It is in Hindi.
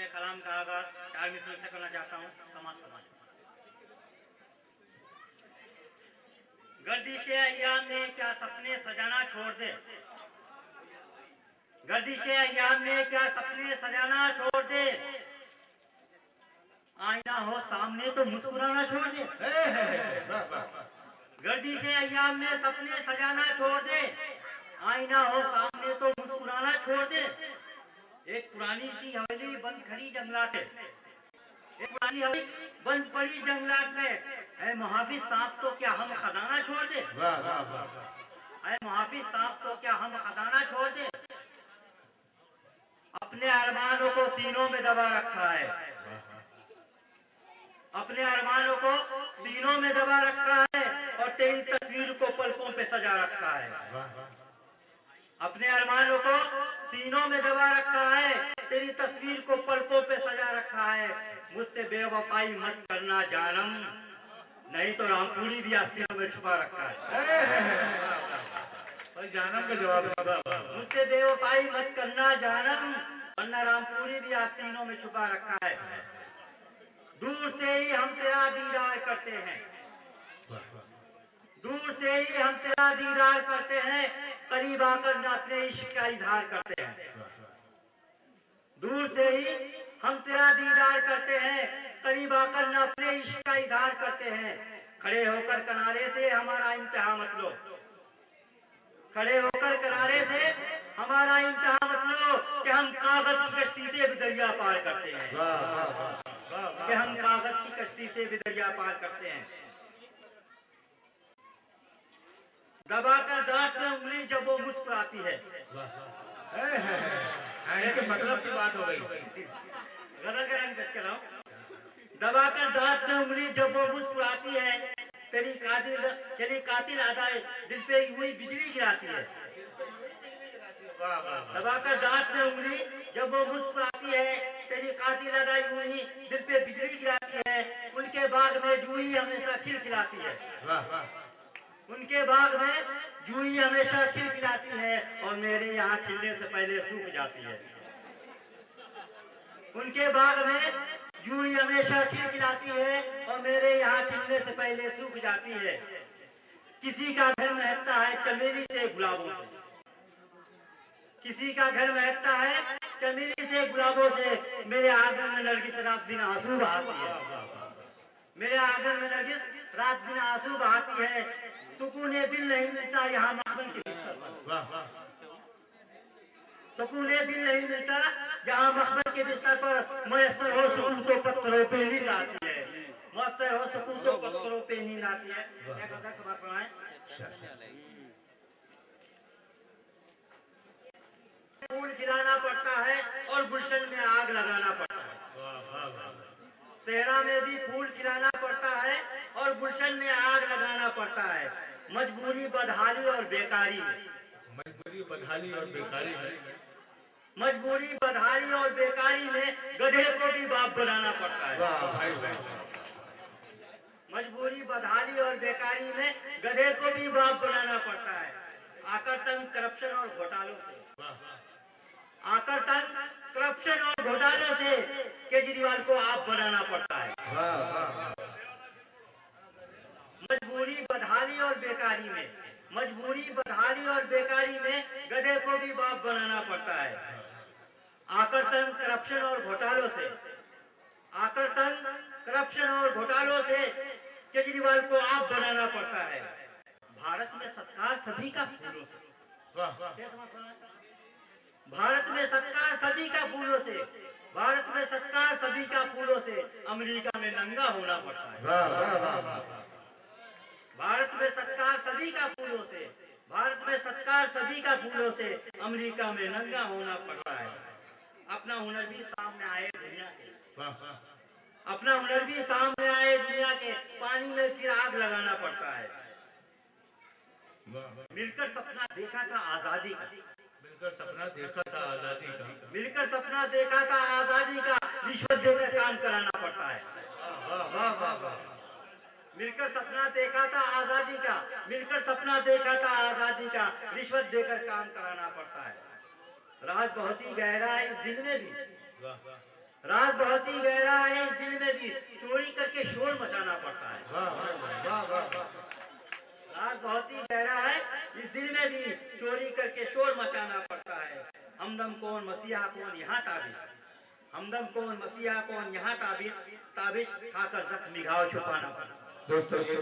अपने कलाम का आगाज 4 मिसरों से करना चाहता हूँ। समाप्त करना गर्दिशे अय्याम में क्या सपने सजाना छोड़ दे, गर्दिशे अय्याम में क्या सपने सजाना छोड़ दे, आईना हो सामने तो मुस्कुराना छोड़ दे। गर्दिशे अय्याम में सपने सजाना छोड़ दे, आईना हो सामने तो मुस्कुराना छोड़ दे। एक पुरानी सी हवेली बंद खड़ी जंगलात है, एक पुरानी हवेली बंद पड़ी जंगलात में, ऐ मुहाफिज साहब तो क्या हम खजाना छोड़ दे, ऐ मुहाफिज साहब तो क्या हम खजाना छोड़ दे। अपने अरमानों को सीनों में दबा रखा है, अपने अरमानों को सीनों में दबा रखा है और तेरी तस्वीर को पलकों पे सजा रखा है। अपने अरमानों को सीनों में दबा रखा है, तेरी तस्वीर को पलकों पे सजा रखा है। मुझसे बेवफाई मत करना जानम, नहीं तो रामपुरी भी आस्तीनों में छुपा रखा है। जानम का जवाब मुझसे बेवफाई मत करना जानम, वरना रामपुरी भी आस्तीनों में छुपा रखा है। दूर से ही हम तेरा दीदार करते हैं, दूर से ही हम तेरा दीदार करते हैं, करीब आकर न अपने इश्क का इजहार करते हैं। दूर से ही हम तेरा दीदार करते हैं, करीब आकर न अपने इश्क का इजहार करते हैं। खड़े होकर किनारे से हमारा इम्तिहान मत लो, खड़े होकर किनारे से हमारा इम्तिहान मत लो कि हम कागज की कश्ती से भी दरिया पार करते हैं, कि हम कागज की कश्ती से भी दरिया पार करते हैं। दबाकर दांत में उंगली जब वो मुस्कुराती है, मतलब की बात हो गई। गदर का रंग कर रहा हूँ। दबाकर दांत में उंगली जब वो मुस्कुराती है, तेरी कातिल अदाएं दिल पे हुई बिजली गिराती है। दबाकर दांत में उंगली जब वो मुस्कुराती है, तेरी कातिल अदाएं हुई दिल पे बिजली गिराती है। उनके बाग में जूही हमेशा खिलखिलाती है, उनके बाग में जूही हमेशा खिलखिलाती है और मेरे यहाँ खिलने से पहले सूख जाती है। उनके बाग में जूही हमेशा खिलखिलाती है और मेरे यहाँ खिलने से पहले सूख जाती है। किसी का घर महकता है चमेली से गुलाबों से, किसी का घर महकता है चमेली से गुलाबों से, मेरे आंगन में नरगिस रात दिन आंसू बहाती है, मेरे आंगन में नरगिस रात दिन आंसू बहाती है। सुकूने दिल नहीं मिलता यहाँ मखमल के बिस्तर पर, सुकूने दिल नहीं मिलता जहाँ मखमल के बिस्तर पर। मयसर हो सुकून तो पत्थरों पे नींद आती है, मयसर हो सुकून तो पत्थरों पे नींद आती है। फूल खिलाना पड़ता है और गुलशन में आग लगाना पड़ता है, सेहरा में भी फूल खिलाना पड़ता है और गुलशन में आग लगाना पड़ता है। मजबूरी बदहाली और बेकारी में, मजबूरी बदहाली और बेकारी में, मजबूरी बदहाली और बेकारी में गधे को भी बाप बनाना पड़ता है। मजबूरी बदहाली और बेकारी में गधे को भी बाप बनाना पड़ता है। आकर तंग करप्शन और घोटालों से, आकर तंग करप्शन और घोटालों से केजरीवाल को आप बनाना पड़ता है। मजबूरी बदहाली और बेकारी में, मजबूरी बदहाली और बेकारी में गधे को भी बाप बनाना पड़ता है। आकर तंग करप्शन और घोटालों से, आकर तंग करप्शन और घोटालों से केजरीवाल को आप बनाना पड़ता है। भारत में सत्कार सभी का फूलों से, भारत में सत्कार सभी का फूलों से, भारत में सत्कार सभी का फूलों से, अमेरिका में नंगा होना पड़ता है। भारत में सत्कार सभी का फूलों से, भारत में सत्कार सभी का फूलों से, अमेरिका में नंगा होना पड़ता है। अपना हुनर भी सामने आए दुनिया के, अपना हुनर भी सामने आए दुनिया के, पानी में फिर आग लगाना पड़ता है। मिलकर सपना देखा था आजादी का, मिलकर सपना देखा था आजादी का, मिलकर सपना देखा था आजादी का, रिश्वत देकर काम कराना पड़ता है। मिलकर सपना देखा था आजादी का, मिलकर सपना देखा था आजादी का, रिश्वत देकर काम कराना पड़ता है। राज बहुत ही गहरा है इस दिल में भी, राज बहुत ही गहरा है, इस दिल में भी चोरी करके शोर मचाना पड़ता है। वाह वाह वाह वाह वाह। राज बहुत ही गहरा है, इस दिल में भी चोरी करके शोर मचाना पड़ता है। हमदम कौन मसीहा कौन यहाँ ताबीज, हमदम कौन मसीहा कौन यहाँ ताबीज, ताबीज खाकर जख्मी घाव छुपाना पड़ता है। दोस्तों ये